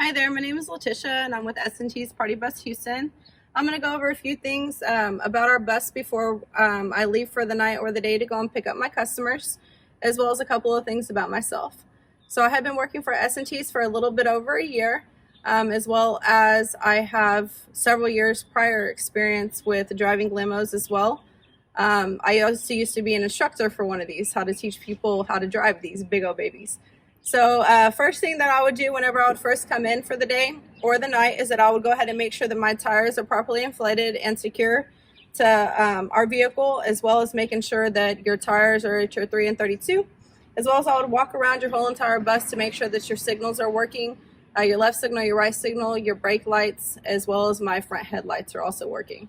Hi there, my name is Letitia and I'm with S&T's Party Bus Houston. I'm going to go over a few things about our bus before I leave for the night or the day to go and pick up my customers, as well as a couple of things about myself. So I have been working for S&T's for a little bit over a year, as well as I have several years prior experience with driving limos as well. I also used to be an instructor for one of these, how to teach people how to drive these big old babies. So first thing that I would do whenever I would first come in for the day or the night is that I would go ahead and make sure that my tires are properly inflated and secure to our vehicle, as well as making sure that your tires are at your 3 and 32. As well as I would walk around your whole entire bus to make sure that your signals are working, your left signal, your right signal, your brake lights, as well as my front headlights are also working.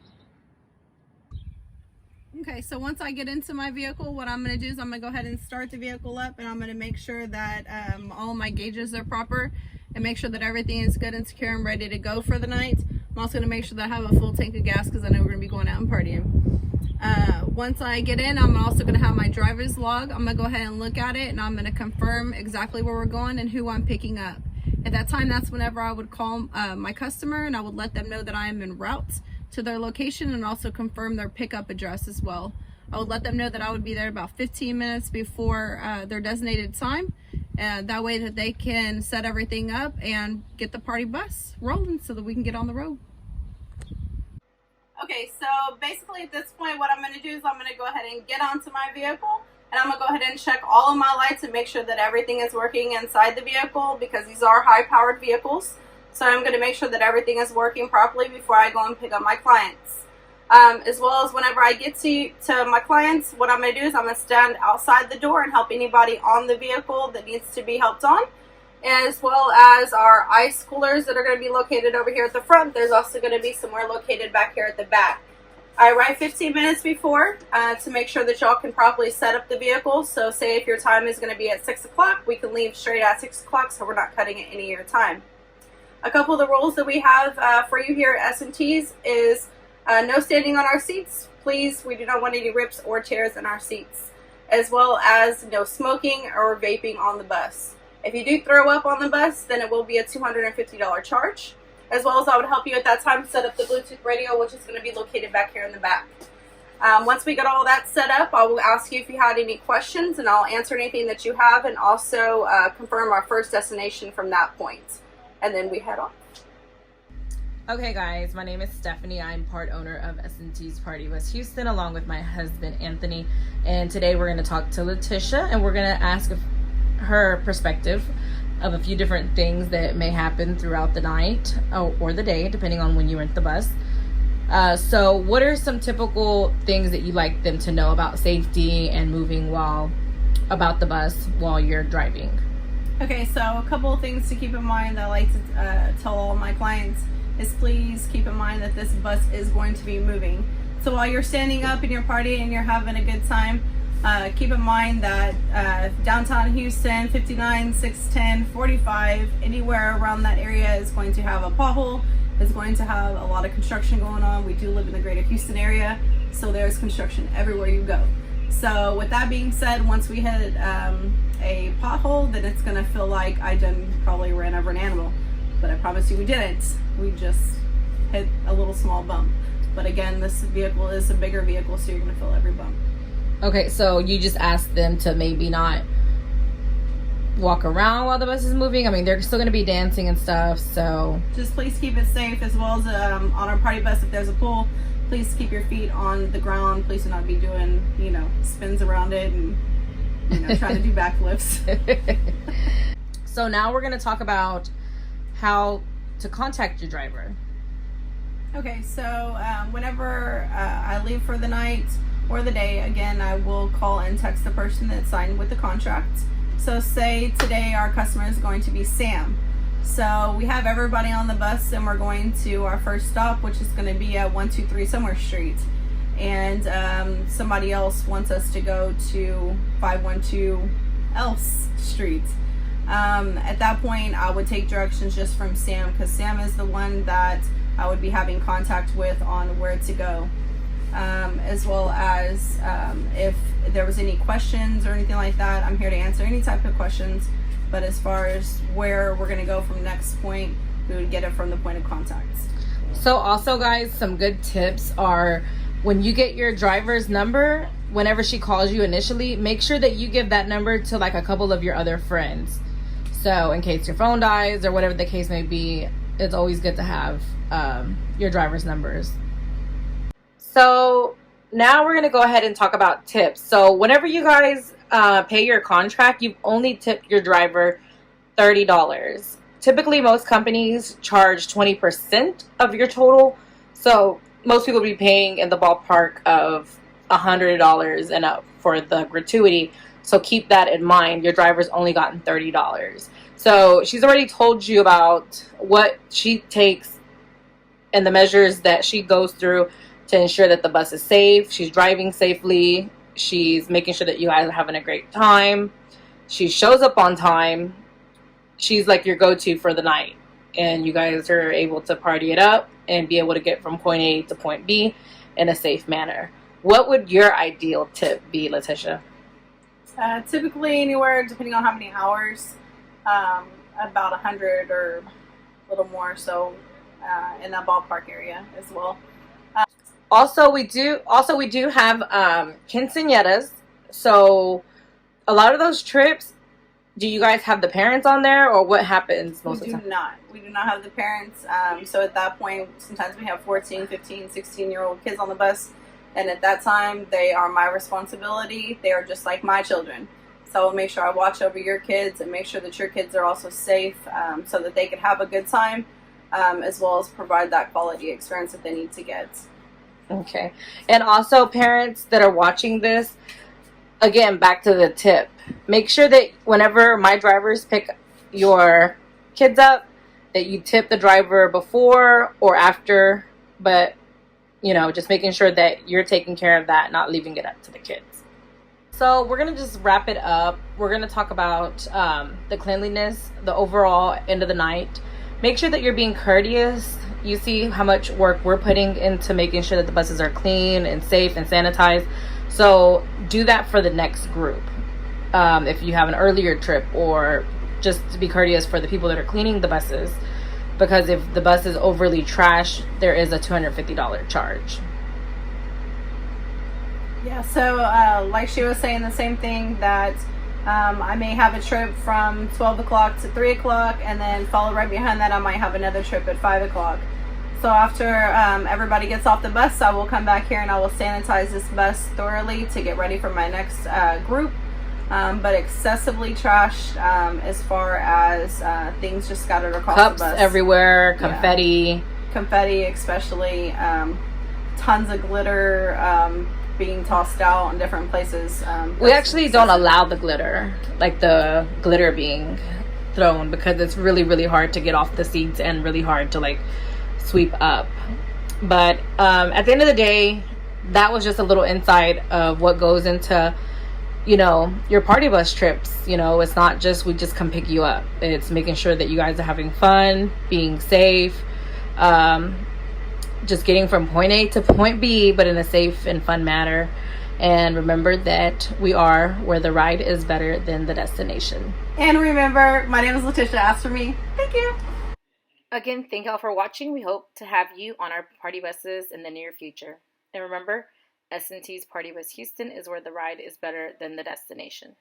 Okay, so once I get into my vehicle, what I'm going to do is I'm going to go ahead and start the vehicle up, and I'm going to make sure that all my gauges are proper and make sure that everything is good and secure and ready to go for the night. I'm also going to make sure that I have a full tank of gas because I know we're going to be going out and partying. Once I get in, I'm also going to have my driver's log. I'm going to go ahead and look at it, and I'm going to confirm exactly where we're going and who I'm picking up. At that time, that's whenever I would call my customer, and I would let them know that I am en route to their location and also confirm their pickup address as well. I would let them know that I would be there about 15 minutes before their designated time, that way that they can set everything up and get the party bus rolling so that we can get on the road. Okay, so basically at this point what I'm going to do is I'm going to go ahead and get onto my vehicle, and I'm going to go ahead and check all of my lights and make sure that everything is working inside the vehicle, because these are high-powered vehicles. So I'm going to make sure that everything is working properly before I go and pick up my clients. As well as whenever I get to my clients, what I'm going to do is I'm going to stand outside the door and help anybody on the vehicle that needs to be helped on. As well as our ice coolers that are going to be located over here at the front. There's also going to be somewhere located back here at the back. I arrive 15 minutes before to make sure that y'all can properly set up the vehicle. So say if your time is going to be at 6 o'clock, we can leave straight at 6 o'clock so we're not cutting it any of your time. A couple of the rules that we have for you here at S&T's is no standing on our seats. Please, we do not want any rips or tears in our seats. As well as no smoking or vaping on the bus. If you do throw up on the bus, then it will be a $250 charge. As well as I would help you at that time set up the Bluetooth radio, which is going to be located back here in the back. Once we get all that set up, I will ask you if you had any questions, and I'll answer anything that you have, and also confirm our first destination from that point. And then we head off. Okay guys, my name is Stephanie. I'm part owner of S&T's Party Bus Houston along with my husband Anthony, and today we're going to talk to Letitia and we're going to ask her perspective of a few different things that may happen throughout the night or the day, depending on when you rent the bus. So what are some typical things that you like them to know about safety and moving about the bus while you're driving? Okay, so a couple of things to keep in mind that I like to tell all my clients is please keep in mind that this bus is going to be moving. So while you're standing up and you're partying and you're having a good time, keep in mind that downtown Houston, 59, 610, 45, anywhere around that area is going to have a pothole, is going to have a lot of construction going on. We do live in the greater Houston area, so there's construction everywhere you go. So with that being said, once we hit a pothole, then it's gonna feel like I probably ran over an animal, but I promise you we didn't. We just hit a little small bump. But again, this vehicle is a bigger vehicle, so you're gonna feel every bump. Okay, so you just asked them to maybe not walk around while the bus is moving. I mean, they're still gonna be dancing and stuff, so just please keep it safe, as well as on our party bus, if there's a pool, please keep your feet on the ground. Please do not be doing, spins around it and, trying to do backflips. So now we're going to talk about how to contact your driver. Okay, so whenever I leave for the night or the day, again, I will call and text the person that signed with the contract. So say today our customer is going to be Sam. So we have everybody on the bus and we're going to our first stop, which is going to be at 123 Summer Street. And somebody else wants us to go to 512 Else Street. At that point, I would take directions just from Sam, because Sam is the one that I would be having contact with on where to go. As well as if there was any questions or anything like that, I'm here to answer any type of questions. But as far as where we're going to go from next point, we would get it from the point of contact. So also, guys, some good tips are when you get your driver's number, whenever she calls you initially, make sure that you give that number to like a couple of your other friends. So in case your phone dies or whatever the case may be, it's always good to have your driver's numbers. So now we're going to go ahead and talk about tips. So whenever you guys pay your contract, you've only tipped your driver $30. Typically, most companies charge 20% of your total. So most people will be paying in the ballpark of $100 and up for the gratuity. So keep that in mind. Your driver's only gotten $30. So she's already told you about what she takes and the measures that she goes through to ensure that the bus is safe. She's driving safely. She's making sure that you guys are having a great time. She shows up on time. She's like your go-to for the night, and you guys are able to party it up and be able to get from point A to point B in a safe manner. What would your ideal tip be, Letitia? Typically anywhere, depending on how many hours, about 100 or a little more, so in that ballpark area as well. Also, we do have quinceañeras. So a lot of those trips, do you guys have the parents on there, or what happens most of the time? We do not have the parents. So at that point, sometimes we have 14, 15, 16-year-old kids on the bus. And at that time, they are my responsibility. They are just like my children. So I'll make sure I watch over your kids and make sure that your kids are also safe so that they can have a good time, as well as provide that quality experience that they need to get. Okay. And also, parents that are watching this, again, back to the tip. Make sure that whenever my drivers pick your kids up, that you tip the driver before or after, but, you know, just making sure that you're taking care of that, not leaving it up to the kids. So we're going to just wrap it up. We're going to talk about the cleanliness, the overall end of the night. Make sure that you're being courteous. You see how much work we're putting into making sure that the buses are clean and safe and sanitized. So do that for the next group. If you have an earlier trip, or just to be courteous for the people that are cleaning the buses, because if the bus is overly trashed, there is a $250 charge. Yeah, so like she was saying, the same thing, that I may have a trip from 12 o'clock to 3 o'clock, and then follow right behind that I might have another trip at 5 o'clock. So after everybody gets off the bus, I will come back here and I will sanitize this bus thoroughly to get ready for my next group. But excessively trashed as far as things just scattered across Cups the bus. Everywhere, confetti. Yeah. Confetti especially, tons of glitter being tossed out in different places. We actually don't allow the glitter, like the glitter being thrown, because it's really, really hard to get off the seats and really hard to like sweep up. But at the end of the day, that was just a little insight of what goes into, you know, your party bus trips. You know, it's not just we just come pick you up. It's making sure that you guys are having fun, being safe, just getting from point A to point B, but in a safe and fun manner. And remember that we are where the ride is better than the destination. And remember, my name is Letitia. Ask for me. Thank you. Again, thank y'all for watching. We hope to have you on our party buses in the near future. And remember, S&T's Party Bus Houston is where the ride is better than the destination.